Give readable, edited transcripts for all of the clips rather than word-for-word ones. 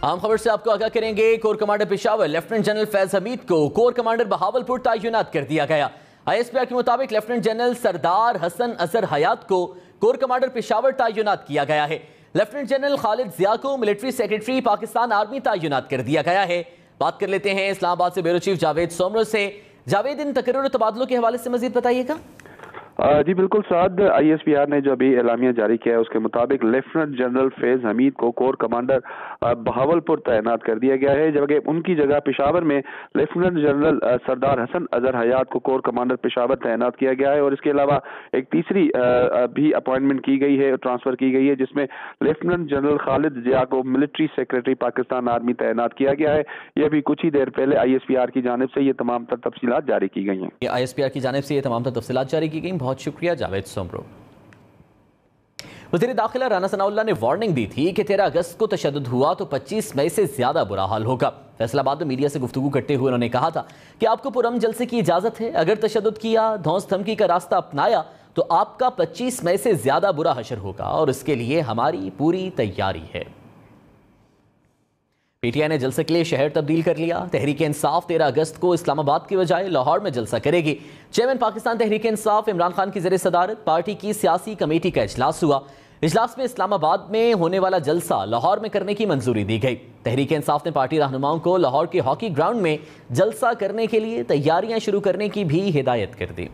आम खबर से आपको आगाह करेंगे। Core commander Peshawar lieutenant general Faiz Hamid को कोर कमांडर बहावलपुर तैनात कर दिया गया। ISPR के मुताबिक लेफ्टिनेंट जनरल सरदार हसन अजहर हयात को कोर कमांडर पेशावर तैनात किया गया है। लेफ्टिनेंट जनरल खालिद जिया को मिलिट्री सेक्रेटरी पाकिस्तान आर्मी तैनात कर दिया गया है। बात कर लेते हैं इस्लामाबाद से ब्यूरो चीफ जावेद सोमरो से। जावेद, इन तकरीर और तबादलों के हवाले से मजीद बताइएगा। जी बिल्कुल साद, ISPR ने जो अभी एलामिया जारी किया है उसके मुताबिक लेफ्टिनेंट जनरल फैज हमीद को कोर कमांडर बहावलपुर तैनात कर दिया गया है, जबकि उनकी जगह पेशावर में लेफ्टिनेंट जनरल सरदार हसन अजहर हयात को कोर कमांडर पेशावर तैनात किया गया है। और इसके अलावा एक तीसरी भी अपॉइंटमेंट की गई है, ट्रांसफर की गई है, जिसमें लेफ्टिनेंट जनरल खालिद जिया को मिलिट्री सेक्रेटरी पाकिस्तान आर्मी तैनात किया गया है। यह भी कुछ ही देर पहले ISPR की जानिब से ये तमाम तर तफसीलात जारी की गई हैं। ISPR की जानिब से ये तमाम तर तफसीलात जारी की गई। बहुत शुक्रिया जावेद सोमरो। वज़ीर दाखिला राना सनाउल्लाह ने वार्निंग दी थी कि 13 अगस्त को तशद्दुद हुआ तो 25 मई से ज्यादा बुरा हाल होगा। फैसलाबाद में मीडिया से गुफ्तगू करते हुए उन्होंने कहा था कि आपको पुरअमन जलसे की इजाजत है, अगर तशद्दुद किया, धौंस धमकी का रास्ता अपनाया तो आपका 25 मई से ज्यादा बुरा हशर होगा और इसके लिए हमारी पूरी तैयारी है। PTI ने जलसे के लिए शहर तब्दील कर लिया। तहरीक इंसाफ 13 अगस्त को इस्लामाबाद की बजाय लाहौर में जलसा करेगी। चेयरमैन पाकिस्तान तहरीक इंसाफ इमरान खान की ज़ेर सदारत पार्टी की सियासी कमेटी का इजलास हुआ। इजलास में इस्लामाबाद में होने वाला जलसा लाहौर में करने की मंजूरी दी गई। तहरीक इंसाफ ने पार्टी रहनुमाओं को लाहौर के हॉकी ग्राउंड में जलसा करने के लिए तैयारियां शुरू करने की भी हिदायत कर दी।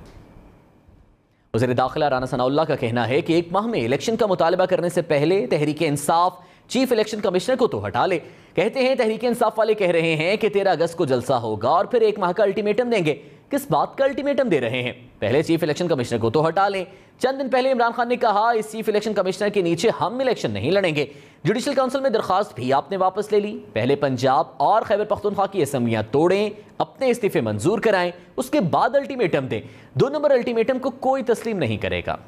वज़ीर दाखिला राना सनाउल्लाह का कहना है कि 1 माह में इलेक्शन का मुतालबा करने से पहले Tehreek Insaf chief election commissioner को तो हटा ले। कहते हैं तहरीक इंसाफ वाले कह रहे हैं कि 13 अगस्त को जलसा होगा और फिर 1 माह का अल्टीमेटम देंगे। किस बात का अल्टीमेटम दे रहे हैं? पहले चीफ इलेक्शन कमिश्नर को तो हटा लें। चंद दिन पहले इमरान खान ने कहा इस चीफ इलेक्शन कमिश्नर के नीचे हम इलेक्शन नहीं लड़ेंगे। जुडिशल काउंसिल में दरखास्त भी आपने वापस ले ली। पहले पंजाब और खैबर पख्तूनख्वा की असेंबलियां तोड़ें, अपने इस्तीफे मंजूर कराएं, उसके बाद अल्टीमेटम दें। 2 नंबर अल्टीमेटम को कोई तस्लीम नहीं करेगा।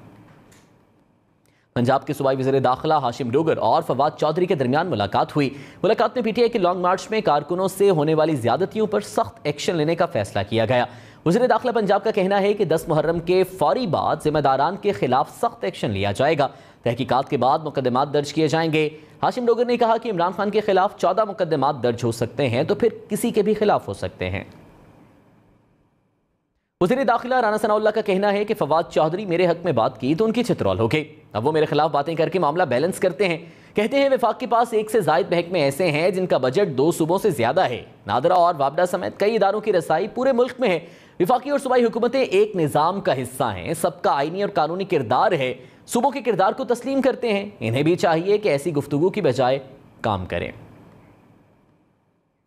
पंजाब के सूबाई वज़ीर दाखिला हाशिम डोगर और फवाद चौधरी के दरमियान मुलाकात हुई। मुलाकात में PTI के लॉन्ग मार्च में कारकुनों से होने वाली ज्यादतियों पर सख्त एक्शन लेने का फैसला किया गया। वज़ीर दाखिला पंजाब का कहना है कि 10 मुहर्रम के फौरी बाद जिम्मेदारान के खिलाफ सख्त एक्शन लिया जाएगा। तहकीकात के बाद मुकदमात दर्ज किए जाएंगे। हाशिम डोगर ने कहा कि इमरान खान के खिलाफ 14 मुकदमात दर्ज हो सकते हैं तो फिर किसी के भी खिलाफ हो सकते हैं। वज़ीर दाखिला राना सनाउल्लाह का कहना है कि फवाद चौधरी मेरे हक में बात की तो उनकी चित्रौल हो गई। अब वो मेरे खिलाफ बातें करके मामला बैलेंस करते हैं। कहते हैं वफाक के पास 1 से ज़ायद महकमे ऐसे हैं जिनका बजट 2 सूबों से ज्यादा है। नादरा और वापडा समेत कई इदारों की रसाई पूरे मुल्क में है। वफाकी और सूबाई हुकूमतें एक निज़ाम का हिस्सा हैं, सबका आईनी और कानूनी किरदार है। सूबों के किरदार को तस्लीम करते हैं। इन्हें भी चाहिए कि ऐसी गुफ्तगू की बजाय काम करें।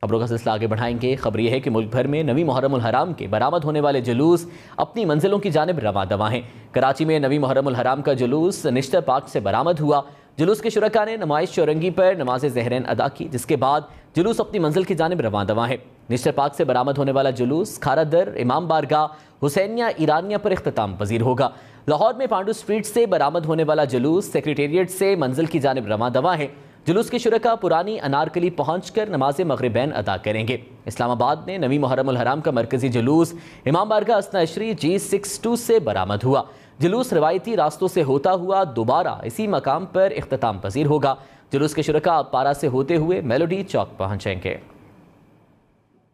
खबरों का सिलसिला आगे बढ़ाएंगे। खबर यह है कि मुल्क भर में नवी मुहर्रमुल हराम के बरामद होने वाले जुलूस अपनी मंजिलों की जानिब रवा दवा हैं। कराची में नवी मुहर्रमुल हराम का जुलूस निश्तर पार्क से बरामद हुआ। जुलूस के शुरका ने नमाइश चौरंगी पर नमाज ज़हरैन अदा की, जिसके बाद जुलूस अपनी मंजिल की जानिब रवा दवा है। निश्तर पार्क से बरामद होने वाला जुलूस खारादर, इमाम बारगाह, हुसैनिया ईरानिया पर इख्तिताम पजीर होगा। लाहौर में पांडू स्ट्रीट से बरामद होने वाला जुलूस सेक्रेटेरिएट से मंजिल की जानिब रवा दवा है। जुलूस के शुरका पुरानी अनारकली पहुंचकर नमाज मगरिबैन अदा करेंगे। इस्लामाबाद में नवी मुहर्रमुल हराम का मरकजी जुलूस इमाम बारगाह असना अशरी G62 से बरामद हुआ। जुलूस रवायती रास्तों से होता हुआ दोबारा इसी मकाम पर इख्तिताम पजीर होगा। जुलूस के शुरका पारा से होते हुए मेलोडी चौक पहुंचेंगे।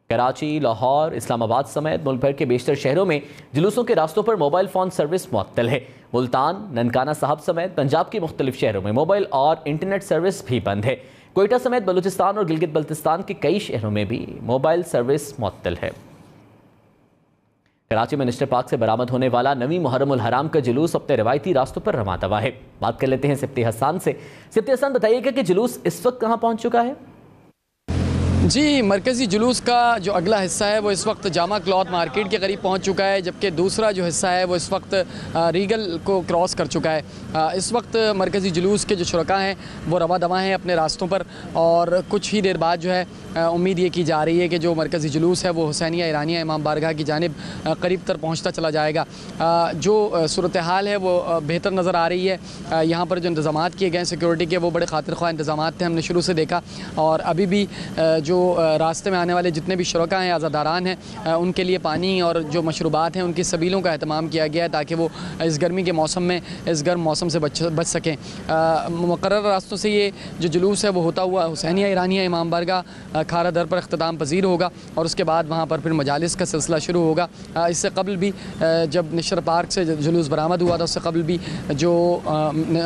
कराची, लाहौर, इस्लामाबाद समेत मुल्क भर के बेशतर शहरों में जुलूसों के रास्तों पर मोबाइल फ़ोन सर्विस मुअत्तल है। मुल्तान, ननकाना साहब समेत पंजाब के मुख्तलिफ शहरों में मोबाइल और इंटरनेट सर्विस भी बंद है। कोयटा समेत बलूचिस्तान और गिलगित बल्तिस्तान के कई शहरों में भी मोबाइल सर्विस मुअत्तल है। कराची में निश्तर पार्क से बरामद होने वाला नवी मुहर्रमुल हराम का जुलूस अपने रवायती रास्तों पर रवा दवा है। बात कर लेते हैं सिप्ती हसन से। सिप्ती हसन, बताइएगा कि जुलूस इस वक्त कहाँ पहुँच चुका है? जी, मरकज़ी जुलूस का जो अगला हिस्सा है वो इस वक्त जामा क्लॉथ मार्केट के करीब पहुंच चुका है, जबकि दूसरा जो हिस्सा है वो इस वक्त रीगल को क्रॉस कर चुका है। इस वक्त मरकज़ी जुलूस के जो शुरका हैं वो रवा दवा हैं अपने रास्तों पर और कुछ ही देर बाद जो है उम्मीद ये की जा रही है कि जो मरकज़ी जुलूस है वो हुसैनिया ईरानिया इमाम बारगाह की जानिब करीब तर पहुँचता चला जाएगा। जो सूरत हाल है वो बेहतर नज़र आ रही है। यहाँ पर जो इंतज़ाम किए गए सिक्योरिटी के वो बड़े खातिर ख्वाह इंतज़ाम थे, हमने शुरू से देखा। और अभी भी जो रास्ते में आने वाले जितने भी शुरका हैं, आज़ादारान हैं, उनके लिए पानी और जो मशरूबात हैं उनकी सबीलों का एहतमाम किया गया है ताकि वो इस गर्मी के मौसम में, इस गर्म मौसम से बच सकें। मुकर्रर रास्तों से ये जो जुलूस है वो होता हुआ हुसैनिया ईरानिया इमाम बारगाह खारा दर पर अख्ताम पजीर होगा और उसके बाद वहाँ पर फिर मजालिस का सिलसिला शुरू होगा। इससे कबल भी जब निशर पार्क से जुलूस बरामद हुआ था, उससे कबल भी जो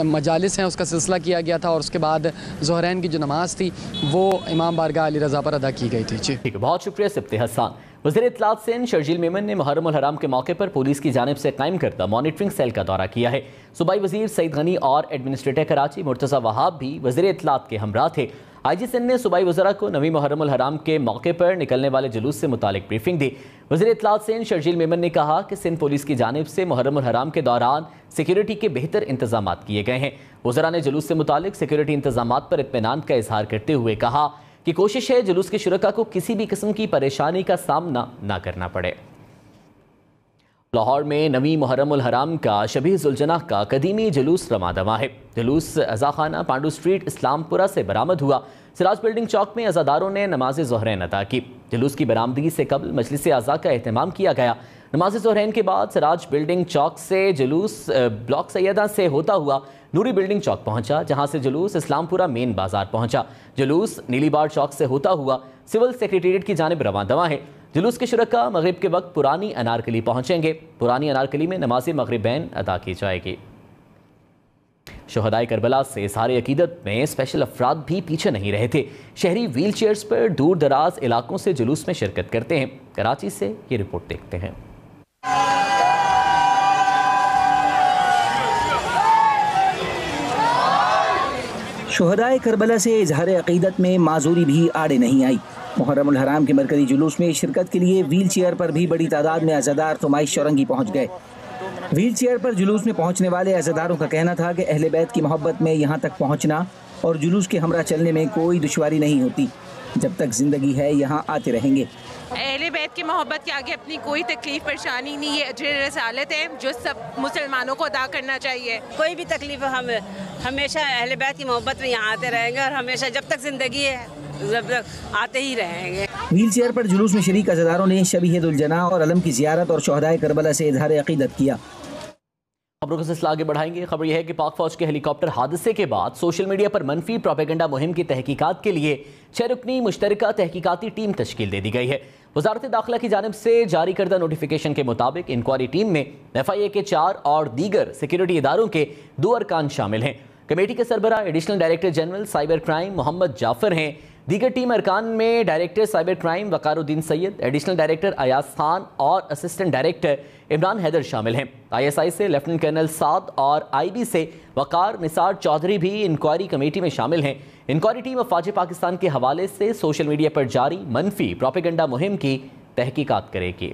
मजालिस हैं उसका सिलसिला किया गया था और उसके बाद ज़ोहरैन की जो नमाज़ थी वो इमाम बारगाह अली रज़ा पर अदा की गई थी। जी ठीक है, बहुत शुक्रिया सिफ्ते हसन। वज़ीर इत्तलात सिंध शर्जील मेमन ने मुहर्रम उल हराम के मौके पर पुलिस की जानिब से कायम करदा मॉनिटरिंग सेल का दौरा किया है। सूबाई वज़ीर सईद गनी और एडमिनिस्ट्रेटर कराची मुर्तज़ा वहाब भी वज़ीर इत्तलात के हमरा थे। IG सिंध ने सूबाई वज़रा को नवी मुहर्रम उल हराम के मौके पर निकलने वाले जुलूस से मुतालिक ब्रीफिंग दी। वज़ीर इत्तलात सिंध शर्जील मेमन ने कहा कि सिंध पुलिस की जानिब से मुहर्रम उल हराम के दौरान सिक्योरिटी के बेहतर इंतजाम किए गए हैं। वज़रा ने जुलूस से मुतालिक सिक्योरिटी इंतजाम पर इत्मीनान का इजहार करते हुए कहा कि कोशिश है जुलूस के शुरका को किसी भी किस्म की परेशानी का सामना ना करना पड़े। लाहौर में नवी मुहर्रम उल हराम का शबीह जुलजना का कदीमी जुलूस रमादमा है। जुलूस अज़ाखाना पांडू स्ट्रीट इस्लामपुरा से बरामद हुआ। सिराज बिल्डिंग चौक में अज़ादारों ने नमाज ज़ोहरैन अदा की। जुलूस की बरामदगी से कबल मजलिस अज़ा का एहतमाम किया गया। नमाज ज़ोहरैन के बाद सिराज बिल्डिंग चौक से जुलूस ब्लॉक सैयदा से होता हुआ नूरी बिल्डिंग चौक पहुंचा, जहां से जुलूस इस्लामपुरा मेन बाजार पहुंचा। जुलूस नीलीबार चौक से होता हुआ सिविल सेक्रेटेरिएट की जानिब रवाना है। जुलूस के शुरका मगरिब के वक्त पुरानी अनारकली पहुंचेंगे। पुरानी अनारकली में नमाज मगरिबैन अदा की जाएगी। शोहदाए करबला से इज़हार अकीदत में स्पेशल अफराद भी पीछे नहीं रहे थे। शहरी व्हील चेयर्स पर दूर दराज इलाकों से जुलूस में शिरकत करते हैं। कराची से ये रिपोर्ट देखते हैं। शोहदाए करबला से इज़हार अकीदत में माजूरी भी आड़े नहीं आई। मुहर्रम उल हराम के मरकजी जुलूस में शिरकत के लिए व्हील चेयर पर भी बड़ी तादाद में अज़ादार तुमाइश शौरंगी पहुँच गए। व्हील चेयर पर जुलूस में पहुँचने वाले अज़ादारों का कहना था कि अहले बैत की मोहब्बत में यहाँ तक पहुँचना और जुलूस के हमरा चलने में कोई दुश्वारी नहीं होती। जब तक जिंदगी है यहाँ आते रहेंगे। अहले बैत की मोहब्बत के आगे अपनी कोई तकलीफ परेशानी नहीं है। अजर रसालत है जो सब मुसलमानों को अदा करना चाहिए। कोई भी तकलीफ हम हमेशा अहले बैत की मोहब्बत में यहाँ आते रहेंगे और हमेशा जब तक जिंदगी है जब तक आते ही रहेंगे। व्हील चेयर पर जुलूस में शरीक अज़ादारों ने शबीह दुलजना और अलम की ज़ियारत और शोहदाए करबला से इज़हार अकीदत किया। खबरों का सिलसिला आगे बढ़ाएंगे। खबर यह है कि पाक फौज के हेलीकॉप्टर हादसे के बाद सोशल मीडिया पर मनफी प्रोपेगेंडा मुहिम की तहकीकात के लिए 6 रुकनी मुश्तरका तहकीकाती टीम तश्कील दे दी गई है। वजारत दाखिला की जानिब से जारी करदा नोटिफिकेशन के मुताबिक इंक्वायरी टीम में FIA के 4 और दीगर सिक्योरिटी इदारों के 2 अरकान शामिल हैं। कमेटी के सरबरा additional director general cyber crime Mohammad Jafar हैं। दीगर टीम अरकान में director cyber crime Waqaruddin Syed, additional director Ayaz Khan और असिस्टेंट डायरेक्टर इमरान हैदर शामिल हैं। ISI से लेफ्टिनेंट कर्नल साद और IB से वकार निसार चौधरी भी इंक्वायरी कमेटी में शामिल हैं। इंक्वायरी टीम अफवाज पाकिस्तान के हवाले से सोशल मीडिया पर जारी मनफी प्रोपेगेंडा मुहिम की तहकीकात करेगी।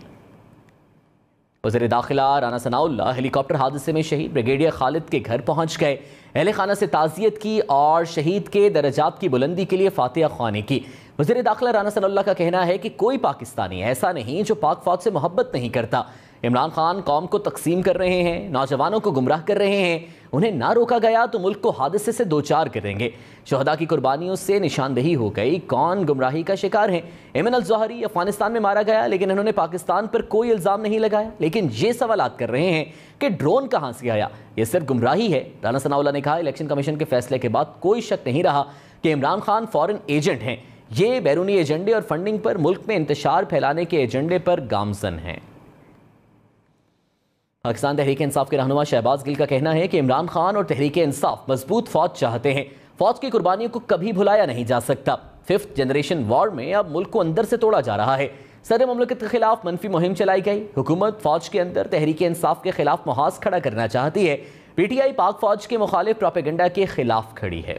वज़ीर दाखिला राना सनाउल्लाह हेलीकॉप्टर हादसे में शहीद ब्रिगेडियर खालिद के घर पहुंच गए। अहले खाना से ताज़ियत की और शहीद के दर्जात की बुलंदी के लिए फातिहा ख्वानी की। वज़ीर दाखिला राना सनाउल्लाह का कहना है कि कोई पाकिस्तानी ऐसा नहीं जो पाक फौज से मोहब्बत नहीं करता। इमरान खान कौम को तकसीम कर रहे हैं, नौजवानों को गुमराह कर रहे हैं। उन्हें ना रोका गया तो मुल्क को हादसे से दो चार करेंगे। शहदा की कुर्बानियों से निशानदेही हो गई, कौन गुमराही का शिकार है। एमन अल ज़ोहरी अफगानिस्तान में मारा गया लेकिन इन्होंने पाकिस्तान पर कोई इल्ज़ाम नहीं लगाया। लेकिन ये सवालात कर रहे हैं कि ड्रोन कहाँ से आया, ये सिर्फ गुमराही है। राना सनाउल्लाह ने कहा इलेक्शन कमीशन के फैसले के बाद कोई शक नहीं रहा कि इमरान खान फॉरेन एजेंट हैं। ये बैरूनी एजेंडे और फंडिंग पर मुल्क में इंतशार फैलाने के एजेंडे पर गामजन हैं। पाकिस्तान तहरीक इंसाफ के रहनुमा शहबाज गिल का कहना है कि इमरान खान और तहरीक इंसाफ मजबूत फौज चाहते हैं। फौज की कुर्बानियों को कभी भुलाया नहीं जा सकता। 5th जनरेशन वॉर में अब मुल्क को अंदर से तोड़ा जा रहा है। सदर मुमलिकत के खिलाफ मनफी मुहिम चलाई गई। हुकूमत फौज के अंदर तहरीक इंसाफ के खिलाफ मुहाज खड़ा करना चाहती है। PTI पाक फौज के मुखालिफ प्रोपेगेंडा के खिलाफ खड़ी है।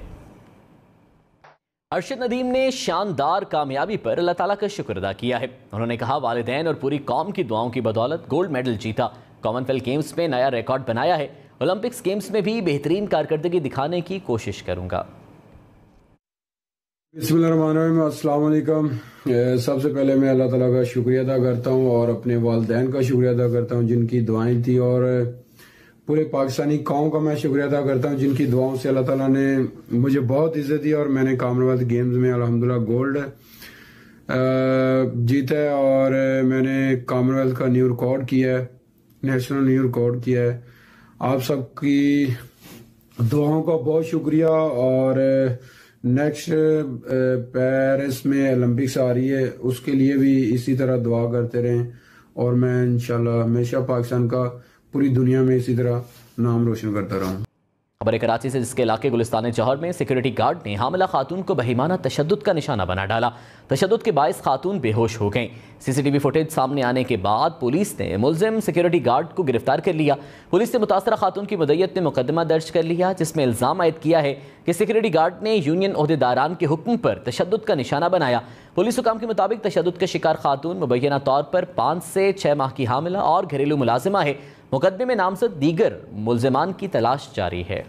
अरशद नदीम ने शानदार कामयाबी पर अल्लाह ताला का शुक्र अदा किया है। उन्होंने कहा वालिदैन और पूरी कौम की दुआओं की बदौलत गोल्ड मेडल जीता, कॉमनवेल्थ गेम्स में नया रिकॉर्ड बनाया है। ओलंपिक्स गेम्स में भी बेहतरीन कारकर्दगी दिखाने की कोशिश करूंगा। बिस्मिल्लाहिर्रहमानिर्रहीम, अस्सलाम वालेकुम। सबसे पहले मैं अल्लाह ताला का शुक्रिया अदा करता हूँ और अपने वालिदैन का शुक्रिया अदा करता हूँ जिनकी दुआएं थी, और पूरे पाकिस्तानी कौम का मैं शुक्रिया अदा करता हूँ जिनकी दुआओं से अल्लाह ताला ने मुझे बहुत इज्जत दी और मैंने कॉमनवेल्थ गेम्स में अल्हम्दुलिल्लाह गोल्ड जीता है और मैंने कॉमनवेल्थ का न्यू रिकॉर्ड किया है, नेशनल न्यू रिकॉर्ड किया है। आप सबकी दुआओं का बहुत शुक्रिया। और नेक्स्ट पेरिस में ओलंपिक्स आ रही है, उसके लिए भी इसी तरह दुआ करते रहें और मैं इंशाल्लाह हमेशा पाकिस्तान का पूरी दुनिया में इसी तरह नाम रोशन करता रहूं। खबर कराची से, जिसके इलाके गुलिस्तान जौहर में सिक्योरिटी गार्ड ने हामिला खातून को बहिमाना तशद्दुद का निशाना बना डाला। तशद्दुद के बायस खातून बेहोश हो गईं। सीसीटीवी फुटेज सामने आने के बाद पुलिस ने मुलजिम सिक्योरिटी गार्ड को गिरफ्तार कर लिया। पुलिस ने मुतासरा खातून की मुद्दत में मुकदमा दर्ज कर लिया, जिसमें इल्ज़ाम आयद किया है कि सिक्योरिटी गार्ड ने यूनियन ओहदेदारान के हुक्म पर तशद्दुद का निशाना बनाया। पुलिस हुकाम के मुताबिक तशद्दुद का शिकार खातून मुबैना तौर पर 5 से 6 माह की हामिला और घरेलू मुलाजिमा है। मुकदमे में नामजद दीगर मुलजिमान की तलाश जारी है।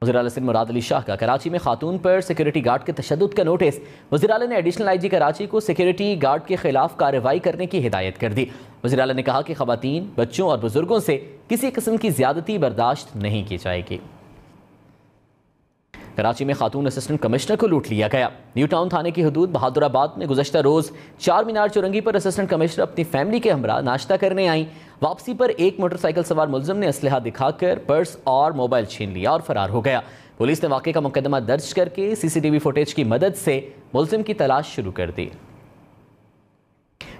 वज़ीर आला सिंध मुराद अली शाह का कराची में खातून पर सिक्योरिटी गार्ड के तशद्दुद का नोटिस। वज़ीर आला ने एडिशनल IG कराची को सिक्योरिटी गार्ड के खिलाफ कार्रवाई करने की हिदायत कर दी। वज़ीर आला ने कहा कि ख़वातीन, बच्चों और बुजुर्गों से किसी किस्म की ज़्यादती बर्दाश्त नहीं की जाएगी। कराची में खातून असिस्टेंट कमिश्नर को लूट लिया गया। न्यू टाउन थाने की हदूद बहादुराबाद में गुज़श्ता रोज़ 4 मीनार चौरंगी पर असिस्टेंट कमिश्नर अपनी फैमिली के हमरा नाश्ता करने आई। वापसी पर एक मोटरसाइकिल सवार मुलजिम ने असलहा दिखाकर पर्स और मोबाइल छीन लिया और फरार हो गया। पुलिस ने वाक़े का मुकदमा दर्ज करके CCTV फुटेज की मदद से मुलजिम की तलाश शुरू कर दी।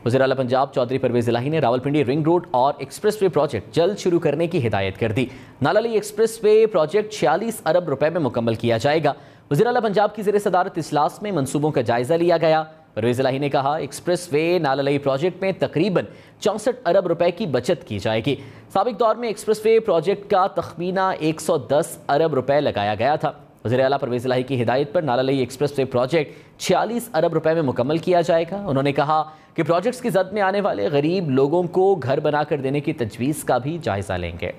वज़ीर आला पंजाब चौधरी परवेज़ इलाही ने रावलपिंडी रिंग रोड और एक्सप्रेसवे प्रोजेक्ट जल्द शुरू करने की हिदायत कर दी। नालाली एक्सप्रेसवे प्रोजेक्ट 46 अरब रुपए में मुकम्मल किया जाएगा। वज़ीर आला पंजाब की ज़ेर सदारत इजलास में मंसूबों का जायजा लिया गया। परवेज़ इलाही ने कहा, एक्सप्रेसवे नालाली प्रोजेक्ट में तकरीबन 64 अरब रुपए की बचत की जाएगी। साबिक दौर में एक्सप्रेसवे प्रोजेक्ट का तखमीना 110 अरब रुपए लगाया गया था। वज़ीर आला परवेज़ इलाही की हिदायत पर नालालई एक्सप्रेसवे प्रोजेक्ट 46 अरब रुपए में मुकम्मल किया जाएगा। उन्होंने कहा कि प्रोजेक्ट्स की जद में आने वाले गरीब लोगों को घर बनाकर देने की तजवीज़ का भी जायजा लेंगे।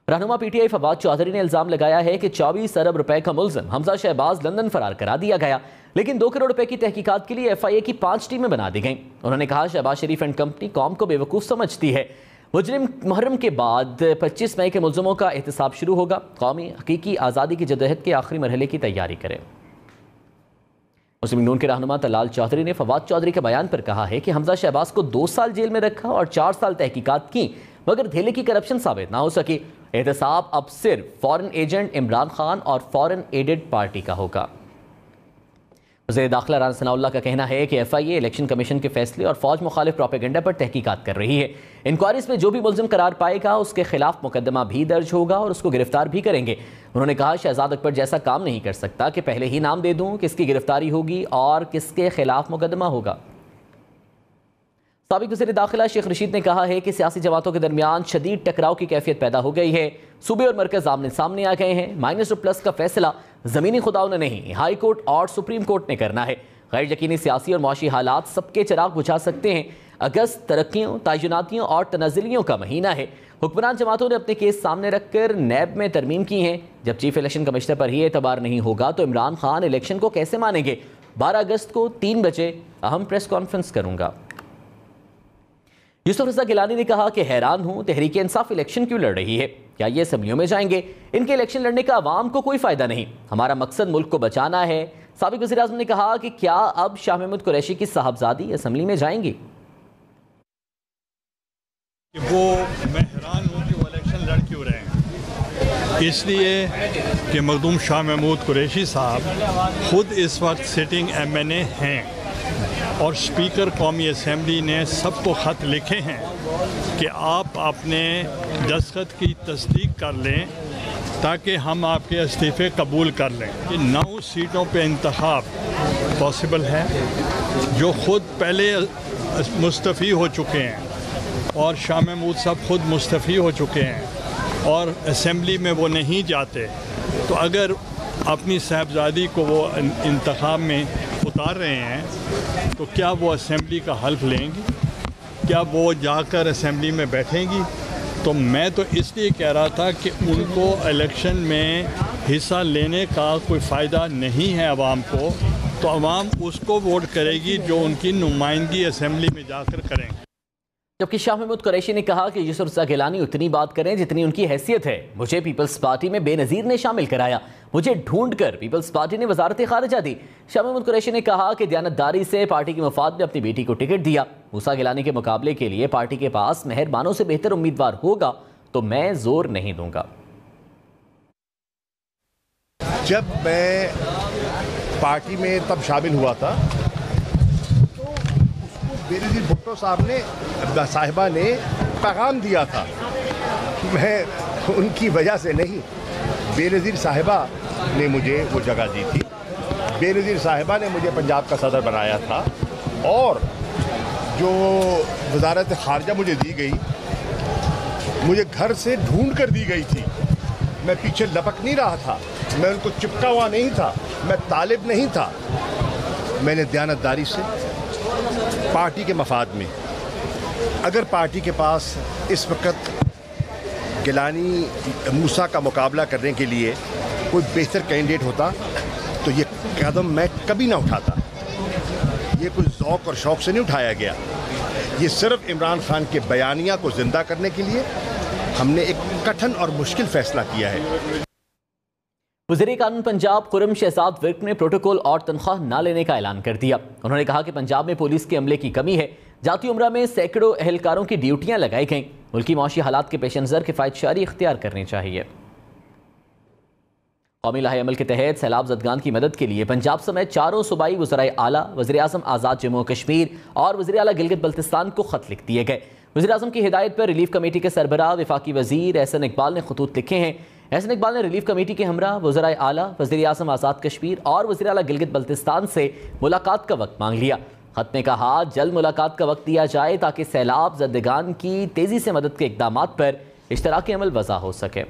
रहनुमा PTI फवाद चौधरी ने इल्ज़ाम लगाया है कि 24 अरब रुपए का मुलजिम हमजा शहबाज लंदन फरार करा दिया गया, लेकिन 2 करोड़ रुपए की तहकीकात के लिए FIA की 5 टीमें बना दी गईं। उन्होंने कहा, शहबाज शरीफ एंड कंपनी कौम को बेवकूफ़ समझती है। मुजरिम मुहर्रम के बाद 25 मई के मुलजिमों का एहतसाब शुरू होगा। कौमी हकीकी आज़ादी की जदोजहद के आखिरी मरहले की तैयारी करें। मुस्लिम नून के रहनुमा तलाल चौधरी ने फवाद चौधरी के बयान पर कहा है कि हमजा शहबाज को 2 साल जेल में रखा और 4 साल तहकीकात की, मगर धेले की करप्शन साबित ना हो सकी। एहतसाब अब सिर्फ फॉरेन एजेंट इमरान खान और फॉरेन एडेड पार्टी का होगा। वज़ीर दाखिला राना सनाउल्लाह का कहना है कि FIA इलेक्शन कमीशन के फैसले और फौज मुखालिफ प्रोपेगेंडा पर तहकीकात कर रही है। इंक्वायरीज में जो भी मुलजिम करार पाएगा उसके खिलाफ मुकदमा भी दर्ज होगा और उसको गिरफ्तार भी करेंगे। उन्होंने कहा, शहजाद अकबर जैसा काम नहीं कर सकता कि पहले ही नाम दे दूं किसकी गिरफ्तारी होगी और किसके खिलाफ मुकदमा होगा। साबिक वज़ीर दाखिला शेख रशीद ने कहा है कि सियासी जमातों के दरमियान शदीद टकराव की कैफियत पैदा हो गई है। सूबे और मरकज आमने सामने आ गए हैं। -2+ का फैसला ज़मीनी खुदाओं ने नहीं, हाई कोर्ट और सुप्रीम कोर्ट ने करना है। गैर यकीनी सियासी और माशी हालात सबके चिराग बुझा सकते हैं। अगस्त तरक्कियों, तायुनातियों और तनाज़ुलियों का महीना है। हुक्मरान जमातों ने अपने केस सामने रखकर नैब में तरमीम की हैं। जब चीफ इलेक्शन कमिश्नर पर ही एतबार नहीं होगा तो इमरान खान इलेक्शन को कैसे मानेंगे। 12 अगस्त को 3 बजे अहम प्रेस कॉन्फ्रेंस करूंगा। यूसुफ रज़ा गिलानी ने कहा कि हैरान हूं, तहरीक इंसाफ इलेक्शन क्यों लड़ रही है। क्या ये असम्बलियों में जाएंगे? इनके इलेक्शन लड़ने का आवाम को कोई फायदा नहीं। हमारा मकसद मुल्क को बचाना है। साबिक वज़ीर आज़म ने कहा कि क्या अब शाह महमूद कुरैशी की साहबजादी असम्बली में जाएंगी? वो मैं हैरान हूँ कि वो इलेक्शन लड़ क्यों रहे हैं। इसलिए कि मखदूम शाह महमूद कुरैशी साहब खुद इस वक्त सिटिंग MNA हैं और स्पीकर कौमी असम्बली ने सबको ख़त लिखे हैं कि आप अपने दस्तखत की तस्दीक कर लें ताकि हम आपके इस्तीफ़े कबूल कर लें। कि 9 सीटों पे इंतखाब पॉसिबल है, जो ख़ुद पहले मुस्तफ़ी हो चुके हैं और शाह महमूद साहब ख़ुद मुस्तफ़ी हो चुके हैं और असम्बली में वो नहीं जाते, तो अगर अपनी साहबजादी को वो इंतखाब में उतार रहे हैं तो क्या वो असम्बली का हल्फ लेंगी? क्या वो जाकर असम्बली में बैठेंगी? तो मैं तो इसलिए कह रहा था कि उनको इलेक्शन में हिस्सा लेने का कोई फ़ायदा नहीं है आवाम को, तो आवाम उसको वोट करेगी जो उनकी नुमाइंदगी असेंबली में जाकर करेंगे। जबकि शाह महमूद कुरैशी ने कहा कि यूसुफ रज़ा गिलानी उतनी बात करें जितनी उनकी हैसियत है। मुझे पीपल्स पार्टी में बेनज़ीर ने शामिल कराया, मुझे ढूंढकर पीपल्स पार्टी ने वजारत खारिजा दी। शाह महमूद कुरैशी ने कहा कि दयानतदारी से पार्टी के मफाद में अपनी बेटी को टिकट दिया। मूसा गिलानी के मुकाबले के लिए पार्टी के पास मेहरबानों से बेहतर उम्मीदवार होगा तो मैं जोर नहीं दूंगा। जब मैं पार्टी में तब शामिल हुआ था तो उसको बेनज़ीर भुट्टो साहिबा ने पैगाम दिया था। मैं उनकी वजह से नहीं, बेनज़ीर साहिबा ने मुझे वो जगह दी थी। बेनज़ीर साहिबा ने मुझे पंजाब का सदर बनाया था और जो वजारत खारजा मुझे दी गई, मुझे घर से ढूंढ कर दी गई थी। मैं पीछे लपक नहीं रहा था, मैं उनको चिपका हुआ नहीं था, मैं तालिब नहीं था। मैंने दयानतदारी से पार्टी के मफाद में, अगर पार्टी के पास इस वक्त गिलानी मूसा का मुकाबला करने के लिए कोई बेहतर कैंडिडेट होता तो ये कदम मैं कभी ना उठाता। ये कोई ज़ौक़ और शौक़ से नहीं उठाया गया, ये सिर्फ इमरान खान के बयानिया को ज़िंदा करने के लिए हमने एक कठिन और मुश्किल फैसला किया है। वज़ीर कानून पंजाब खुर्रम शहजाद विर्क ने प्रोटोकॉल और तनख्वाह न लेने का ऐलान कर दिया। उन्होंने कहा कि पंजाब में पुलिस के अमले की कमी है। जाती उम्रा में सैकड़ों एहलकारों की ड्यूटियां लगाई गईं। मुल्की मौशी हालात के पेश नज़र किफ़ायतशारी इख्तियार करनी चाहिए। कौमी लाहे अमल के तहत सैलाब ज़दगान की मदद के लिए पंजाब समेत चारों सूबाई वज़राए आला, वज़ीर आज़म आज़ाद जम्मू कश्मीर और वज़ीर आला गिलगित बल्तिस्तान को खत लिख दिए गए। वज़ीर आज़म की हिदायत पर रिलीफ कमेटी के सरबराह वफाकी वज़ीर एहसन इकबाल ने खतूत लिखे हैं। एहसन इकबाल ने रिलीफ कमेटी के हमरा वज़राए आला, वज़ीर आज़म आज़ाद कश्मीर और वज़ीर आला गिलगित बल्तिस्तान से मुलाकात का वक्त मांग लिया। खत में कहा जल्द मुलाकात का वक्त दिया जाए ताकि सैलाब ज़दगान की तेज़ी से मदद के इक़दामात पर इश्तराकी अमल वज़ा हो सके।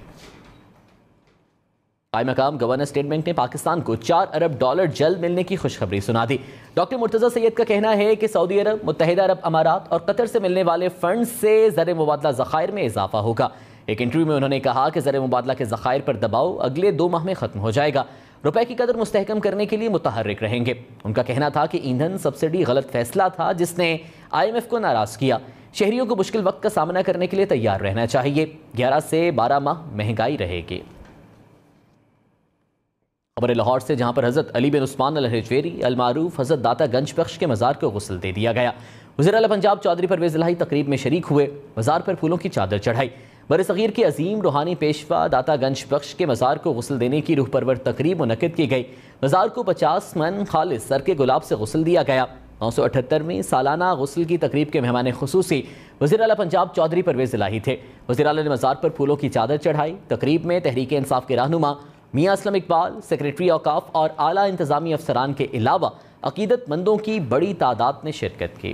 मकाम गवर्नर स्टेट बैंक ने पाकिस्तान को $4 अरब जल्द मिलने की खुशखबरी सुना दी। डॉक्टर मुर्तज़ा सैयद का कहना है कि सऊदी अरब, मुत्तहिदा अरब अमारात और कतर से मिलने वाले फंड से ज़र मुबादला ज़खायर में इजाफा होगा। एक इंटरव्यू में उन्होंने कहा कि ज़र मुबादला के ज़खायर पर दबाव अगले 2 माह में ख़त्म हो जाएगा। रुपए की कदर मुस्तहकम करने के लिए मुतहर्रिक रहेंगे। उनका कहना था कि ईंधन सब्सिडी गलत फैसला था जिसने IMF को नाराज़ किया। शहरियों को मुश्किल वक्त का सामना करने के लिए तैयार रहना चाहिए। 11 से 12 माह महंगाई रहेगी। खबर लाहौर से, जहां पर हज़रत अली बिन उस्मान अल-हिजवेरी अल-मारूफ हज़रत दाता गंज बख्श के मज़ार को गुस्ल दे दिया गया। वज़ीर आला पंजाब चौधरी परवेज़ इलाही तकरीब में शरीक हुए, मज़ार पर फूलों की चादर चढ़ाई। बर-ए-सग़ीर के अजीम रूहानी पेशवा दाता गंज बख्श के मज़ार को गुस्ल देने की रूह परवर तकरीब मुनक़िद की गई। मज़ार को 50 मन खालिस सर के गुलाब से गुस्ल दिया गया। 978वीं सालाना गुस्ल की तकरीब के मेहमान खुसूसी वज़ीर आला पंजाब चौधरी परवेज़ इलाही थे। वज़ीर आला ने मज़ार पर फूलों की चादर चढ़ाई। तकरीब में तहरीक इंसाफ के रहनुमा मियाँ असलम इकबाल, सेक्रेटरी औकाफ और आला इंतज़ामी अफसरान के अलावा अकीदतमंदों की बड़ी तादाद ने शिरकत की।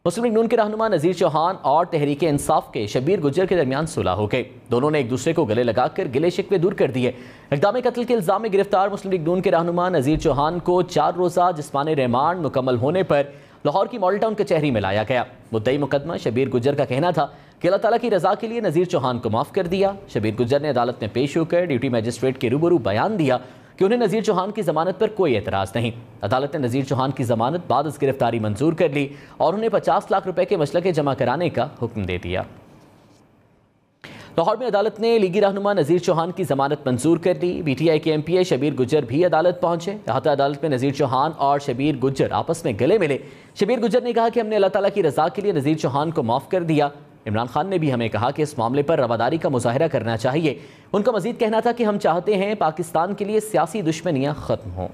मुस्लिम लीग नून के रहनुमा नज़ीर चौहान और तहरीक इंसाफ के शबीर गुज्जर के दरमियान सुलह हो गई। दोनों ने एक दूसरे को गले लगाकर गिले शिकवे दूर कर दिए। इक़दाम कत्ल के इल्ज़ाम में गिरफ्तार मुस्लिम लीग नून के रहनुमा नज़ीर चौहान को 4 रोज़ा जिस्मानी रिमांड मुकम्मल होने पर लाहौर की मॉडल टाउन कचहरी में लाया गया। मुद्दई मुकदमा शबीर गुज्जर का कहना था कि अल्लाह ताला की रज़ा के लिए नज़ीर चौहान को माफ़ कर दिया। शबीर गुज्जर ने अदालत में पेश होकर ड्यूटी मजिस्ट्रेट के रूबरू बयान दिया कि उन्हें नज़ीर चौहान की ज़मानत पर कोई एतराज़ नहीं। अदालत ने नज़ीर चौहान की ज़मानत बाद इस गिरफ्तारी मंजूर कर ली और उन्हें 50 लाख रुपए के मसलके जमा कराने का हुक्म दे दिया। लाहौर में अदालत ने लीगी रहनुमा नज़ीर चौहान की ज़मानत मंजूर कर ली। PTI के MPA शबीर गुज्जर भी अदालत पहुंचे। यहाँ अदालत में नज़ीर चौहान और शबीर गुज्जर आपस में गले मिले। शबीर गुज्जर ने कहा कि हमने अल्लाह ताला की रज़ा के लिए नज़ीर चौहान को माफ़ कर दिया। इमरान खान ने भी हमें कहा कि इस मामले पर रवादारी का मुजाहिरा करना चाहिए। उनका मजीद कहना था कि हम चाहते हैं पाकिस्तान के लिए सियासी दुश्मनियाँ ख़त्म हों।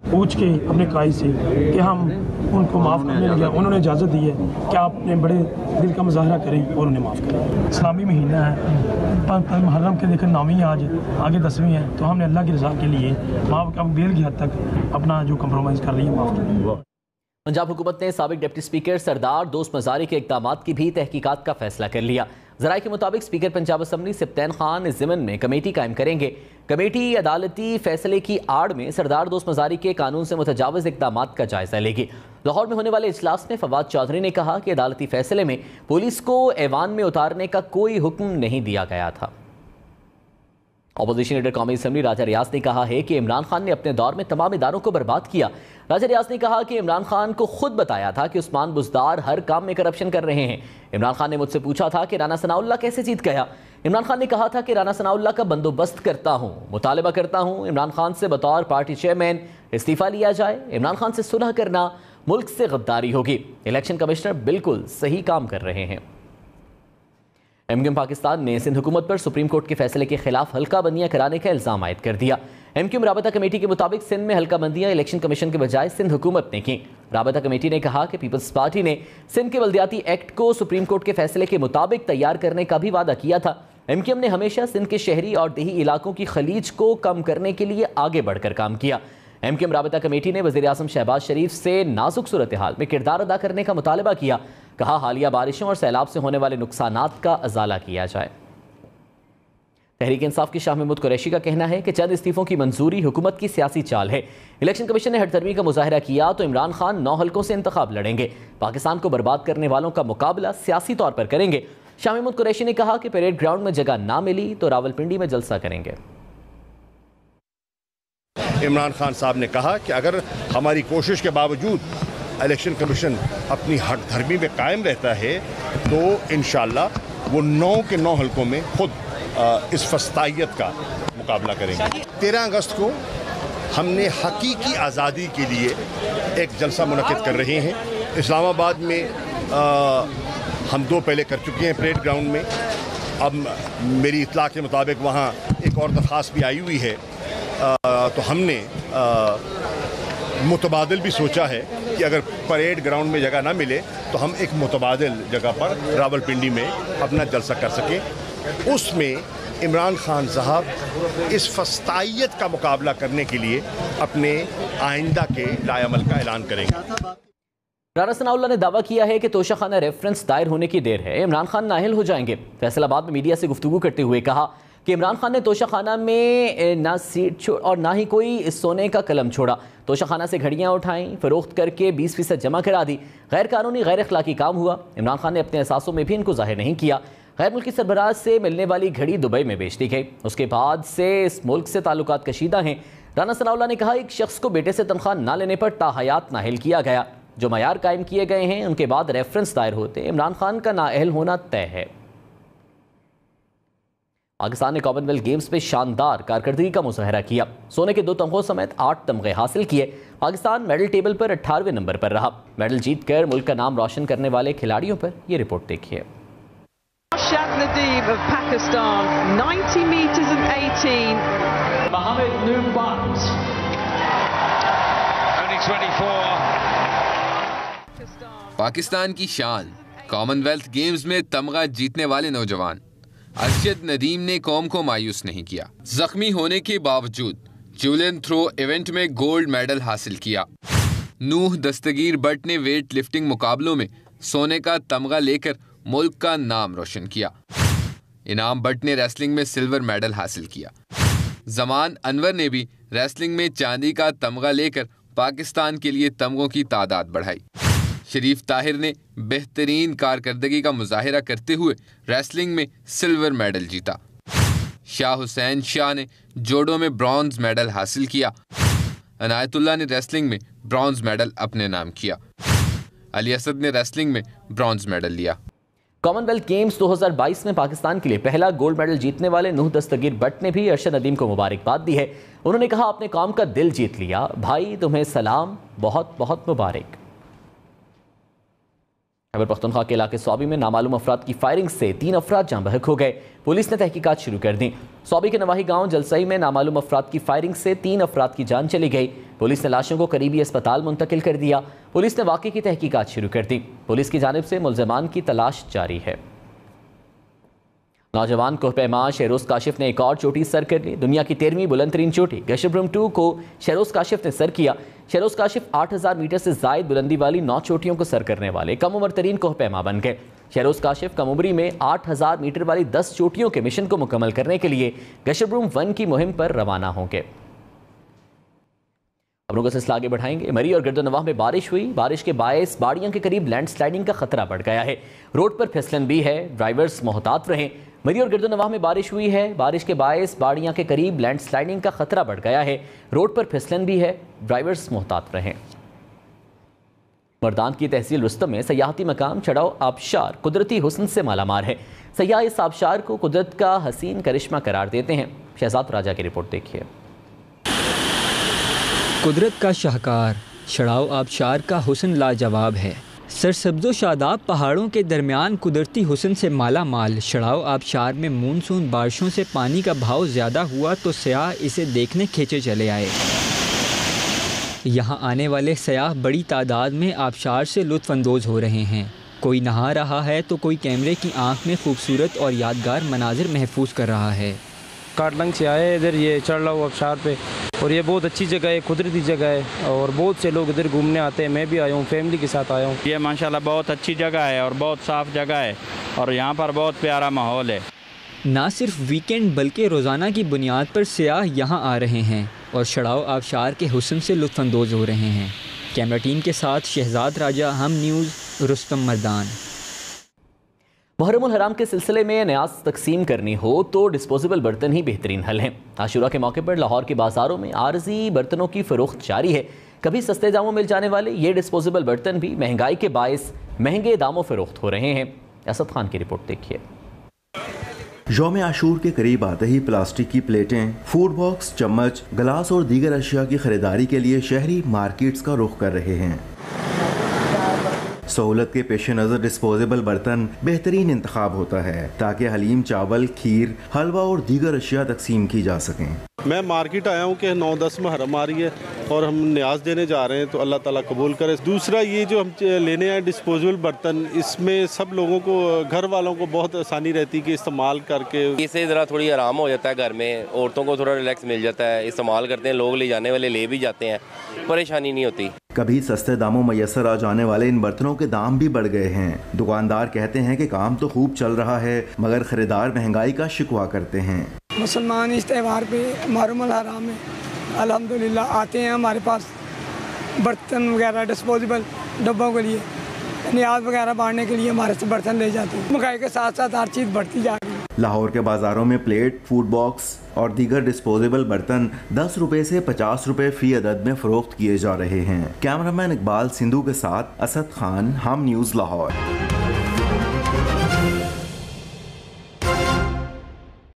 पूछ के अपने काई से कि हम उनको माफ़ करने लगे, उन्होंने इजाज़त दी है कि आप अपने बड़े दिल का मुजाहरा करें और उन्हें माफ़ करें। इस्लामी महीना है, मुहर्रम के लेकर 9वीं आज आगे 10वीं है, तो हमने अल्लाह की रज़ा के लिए माफ़ अब देर की हद तक अपना जो कंप्रोमाइज़ कर रही है माफ़ करें। पंजाब हुकूमत ने साबिक डिप्टी स्पीकर सरदार दोस्त मज़ारी के इक़दामात की भी तहकीकात का फैसला कर लिया। जराये के मुताबिक स्पीकर पंजाब असम्बली सिप्तैन खान इस ज़िमन में कमेटी कायम करेंगे। कमेटी अदालती फैसले की आड़ में सरदार दोस्त मज़ारी के कानून से मुतजाविज़ इक़दाम का जायज़ा लेगी। लाहौर में होने वाले इजलास में फवाद चौधरी ने कहा कि अदालती फैसले में पुलिस को ऐवान में उतारने का कोई हुक्म नहीं दिया गया था। अपोजिशन लीडर कौमी असम्बली राजा रियाज ने कहा है कि इमरान खान ने अपने दौर में तमाम इदारों को बर्बाद किया। राजा रियाज ने कहा कि इमरान खान को खुद बताया था कि उस्मान बुज़दार हर काम में करप्शन कर रहे हैं। इमरान खान ने मुझसे पूछा था कि राना सनाउल्लाह कैसे जीत गया। इमरान खान ने कहा था कि राना सनाउल्लाह का बंदोबस्त करता हूँ, मुतालबा करता हूँ इमरान खान से बतौर पार्टी चेयरमैन इस्तीफा लिया जाए। इमरान खान से सुलह करना मुल्क से गद्दारी होगी। इलेक्शन कमिश्नर बिल्कुल सही काम कर रहे हैं। एमक्यूएम पाकिस्तान ने सिंध हुकूमत पर सुप्रीम कोर्ट के फैसले के खिलाफ हल्का बंदियां कराने का इल्जाम आयद कर दिया। एमक्यूएम राबता कमेटी के मुताबिक सिंध में हल्का बंदियां इलेक्शन कमीशन के बजाय सिंध हुकूमत ने की। राबता कमेटी ने कहा कि पीपल्स पार्टी ने सिंध के बल्दियाती एक्ट को सुप्रीम कोर्ट के फैसले के मुताबिक तैयार करने का भी वादा किया था। एमक्यूएम ने हमेशा सिंध के शहरी और देही इलाकों की खलीज को कम करने के लिए आगे बढ़कर काम किया। एमक्यूएम राबता कमेटी ने वज़ीर आज़म शहबाज शरीफ से नाजुक सूरत हाल में किरदार अदा करने का मुतालबा किया। कहा हालिया बारिशों और सैलाब से होने वाले नुकसानात का अजाला किया जाए। तहरीक इंसाफ की शाह महमूद कुरैशी का कहना है कि चंद इस्तीफों की मंजूरी हुकूमत की सियासी चाल है। इलेक्शन कमीशन ने हठधर्मी का मुजाहरा किया तो इमरान खान 9 हल्कों से इंतखाब लड़ेंगे। पाकिस्तान को बर्बाद करने वालों का मुकाबला सियासी तौर पर करेंगे। शाह महमूद कुरैशी ने कहा कि परेड ग्राउंड में जगह ना मिली तो रावलपिंडी में जलसा करेंगे। इमरान खान साहब ने कहा कि अगर हमारी कोशिश के बावजूद इलेक्शन कमीशन अपनी हठधर्मी में कायम रहता है तो इंशाअल्लाह वो 9 के 9 हल्कों में खुद इस फस्तायत का मुकाबला करेंगे। 13 अगस्त को हमने हकीकी आज़ादी के लिए एक जलसा मुनक़िद कर रहे हैं। इस्लामाबाद में हम 2 पहले कर चुके हैं परेड ग्राउंड में। अब मेरी इत्तला के मुताबिक वहाँ एक और दरख्वास्त भी आई हुई है। तो हमने मुतबादिल भी सोचा है कि अगर परेड ग्राउंड में जगह ना मिले तो हम एक मुतबादिल जगह पर रावलपिंडी में अपना जलसा कर सकें। उसमें इमरान खान साहब इस फस्तायत का मुकाबला करने के लिए अपने आइंदा के लाएअमल का ऐलान करेंगे। राना सनाउल्लाह ने दावा किया है कि तोशाखाना रेफरेंस दायर होने की देर है, इमरान खान नाअहल हो जाएंगे। फैसलाबाद में मीडिया से गुफ्तगू करते हुए कहा कि इमरान खान ने तोशाखाना में ना सीट और ना ही कोई सोने का कलम छोड़ा। तोशाखाना से घड़ियां उठाईं, फरोख्त करके 20% जमा करा दी। गैर कानूनी गैर अखलाकी काम हुआ। इमरान खान ने अपने एहसासों में भी इनको जाहिर नहीं किया। गैर मुल्की सरबराह से मिलने वाली घड़ी दुबई में बेच दी गई। उसके बाद से इस मुल्क से ताल्लुकात कशीदा हैं। राना सनाउल्लाह ने कहा एक शख्स को बेटे से तनख्वाह ना लेने पर ताहयात नाअहल किया गया। जो मयार कायम किए गए हैं उनके बाद रेफरेंस दायर होते इमरान खान का नाअहल होना तय है। पाकिस्तान ने कॉमनवेल्थ गेम्स में शानदार कारकर्दगी का मुजाहरा किया। सोने के 2 तमगों समेत 8 तमगे हासिल किए। पाकिस्तान मेडल टेबल पर 18वें नंबर पर रहा। मेडल जीतकर मुल्क का नाम रोशन करने वाले खिलाड़ियों पर यह रिपोर्ट देखिए। Nadeem of Pakistan, 90 meters and 18. Mohammed Nubat, only 24. Pakistan की शान, कॉमनवेल्थ गेम्स में तमगा जीतने वाले नौजवान अरशद नदीम ने कौम को मायूस नहीं किया। जख्मी होने के बावजूद जूलियन थ्रो इवेंट में गोल्ड मेडल हासिल किया। नूह दस्तगीर बट ने वेट लिफ्टिंग मुकाबलों में सोने का तमगा लेकर मुल्क का नाम रोशन किया। इनाम बट ने रेसलिंग में सिल्वर मेडल हासिल किया। जमान अनवर ने भी रेसलिंग में चांदी का तमगा लेकर पाकिस्तान के लिए तमगों की तादाद बढ़ाई। शरीफ ताहिर ने बेहतरीन कारकर्दगी का मुजाहिरा करते हुए रेसलिंग में सिल्वर मेडल जीता। शाह हुसैन शाह ने जोडो में ब्रॉन्ज मेडल हासिल किया। अनायतुल्लाह ने रेसलिंग में ब्रॉन्ज मेडल अपने नाम किया। अली असद ने रेसलिंग में ब्रॉन्ज मेडल लिया। कॉमनवेल्थ गेम्स 2022 में पाकिस्तान के लिए पहला गोल्ड मेडल जीतने वाले नूह दस्तगीर बट ने भी अरशद नदीम को मुबारकबाद दी है। उन्होंने कहा अपने कौम का दिल जीत लिया, भाई तुम्हें सलाम, बहुत बहुत मुबारक। खैबर पख्तूनख्वा के इलाके सौबी में नामालूम अफराद की फायरिंग से 3 अफराद जाँ बहक हो गए। पुलिस ने तहकीकात शुरू कर दी। सौबी के नवाही गांव जलसई में नामालूम अफराद की फायरिंग से 3 अफराद की जान चली गई। पुलिस ने लाशों को करीबी अस्पताल मुंतकिल कर दिया। पुलिस ने वाक़े की तहकीकात शुरू कर दी। पुलिस की जानिब से मुल्ज़िमान की तलाश जारी है। नौजवान कोहपैमा शहरोज़ काशिफ ने एक और चोटी सर कर ली। दुनिया की 13वीं बुलंदतरीन चोटी गशब्रम 2 को शहरोज़ काशिफ ने सर किया। शहरोज़ काशिफ 8000 मीटर से ज़ायद बुलंदी वाली 9 चोटियों को सर करने वाले कम उम्र तरीन कोहपैमा बन गए। शहरोज काशिफ कमुबरी में 8000 मीटर वाली 10 चोटियों के मिशन को मुकम्मल करने के लिए गशबरूम 1 की मुहिम पर रवाना होंगे। खबरों का सिलसिला आगे बढ़ाएंगे। मरी और गिरदोनवाह में बारिश हुई। बारिश के बायस बाड़ियों के करीब लैंडस्लाइडिंग का खतरा बढ़ गया है। रोड पर फिसलन भी है, ड्राइवर्स मोहतात रहें। मरी और गिरदोनवाह में बारिश हुई है। बारिश के बायस बाड़ियां के करीब लैंडस्लाइडिंग का खतरा बढ़ गया है। रोड पर फिसलन भी है, ड्राइवर्स मोहतात रहें। मर्दान की तहसील रुस्तम में सयाहती मकाम चढ़ाव आबशार कुदरती हुस्न से मालामाल है। सयाह इस आबशार को कुदरत का हसीन करिश्मा करार देते हैं। शहजाद राजा की रिपोर्ट देखिए। कुदरत का शाहकार चढ़ाव आबशार का हुस्न लाजवाब है। सरसब्ज़ो शादाब पहाड़ों के दरमियान कुदरती हुस्न से माला माल चढ़ाव आबशार में मानसून बारिशों से पानी का बहाव ज़्यादा हुआ तो सयाह इसे देखने खींचे चले आए। यहाँ आने वाले सयाह बड़ी तादाद में आबशार से लुत्फ़अंदोज़ हो रहे हैं। कोई नहा रहा है तो कोई कैमरे की आंख में खूबसूरत और यादगार मनाजिर महफूज कर रहा है। काटलंग से आए इधर ये चढ़ रहा हूँ आबशार पे, और ये बहुत अच्छी जगह है, कुदरती जगह है और बहुत से लोग इधर घूमने आते हैं। मैं भी आया हूँ, फैमिली के साथ आया हूँ। ये माशाल्लाह बहुत अच्छी जगह है और बहुत साफ़ जगह है और यहाँ पर बहुत प्यारा माहौल है। ना सिर्फ वीकेंड बल्कि रोज़ाना की बुनियाद पर सयाह यहाँ आ रहे हैं और चढ़ाव आबशार के हुस्न से लुत्फ़अंदोज़ हो रहे हैं। कैमरा टीम के साथ शहजाद राजा, हम न्यूज़, रुस्तम मर्दान। मुहर्रमुल हराम के सिलसिले में न्याज तकसीम करनी हो तो डिस्पोजेबल बर्तन ही बेहतरीन हल हैं। आशूरा के मौके पर लाहौर के बाज़ारों में आर्जी बर्तनों की फ़रोख्त जारी है। कभी सस्ते दामों मिल जाने वाले ये डिस्पोजेबल बर्तन भी महंगाई के बायस महंगे दामों फ़रोख्त हो रहे हैं। असद खान की रिपोर्ट देखिए। यौम आशूर के करीब आते ही प्लास्टिक की प्लेटें, फूड बॉक्स, चम्मच, गिलास और दीगर अशिया की खरीदारी के लिए शहरी मार्केट्स का रुख कर रहे हैं। सहूलत के पेश नज़र डिस्पोजेबल बर्तन बेहतरीन इंतखाब होता है ताकि हलीम, चावल, खीर, हलवा और दीगर अशिया तकसीम की जा सकें। मैं मार्केट आया हूँ कि 9-10 मुहर्रम आ रही है और हम न्याज देने जा रहे हैं, तो अल्लाह ताला कबूल करे। दूसरा ये जो हम लेने आए डिस्पोजेबल बर्तन, इसमें सब लोगों को, घर वालों को बहुत आसानी रहती है कि इस्तेमाल करके इससे ज़रा थोड़ी आराम हो जाता है। घर में औरतों को थोड़ा रिलैक्स मिल जाता है, इस्तेमाल करते हैं लोग, ले जाने वाले ले भी जाते हैं, परेशानी नहीं होती। कभी सस्ते दामों मैसर आ जाने वाले इन बर्तनों के दाम भी बढ़ गए हैं। दुकानदार कहते हैं कि काम तो खूब चल रहा है मगर खरीदार महंगाई का शिकवा करते हैं। मुसलमान इस त्यौहार पे मुहर्रमुल हराम में अल्हम्दुलिल्लाह आते हैं हमारे पास बर्तन वगैरह डिस्पोजेबल डब्बों के लिए, न्याज वगैरह बांटने के लिए हमारे से बर्तन ले जाते हैं। महंगाई के साथ साथ हर चीज़ बढ़ती जा रही है। लाहौर के बाज़ारों में प्लेट, फूड बॉक्स और दीगर डिस्पोजेबल बर्तन 10 रुपए से 50 रुपए फी अदद में फरोख्त किए जा रहे हैं। कैमरामैन इकबाल सिंधु के साथ असद खान, हम न्यूज़, लाहौर।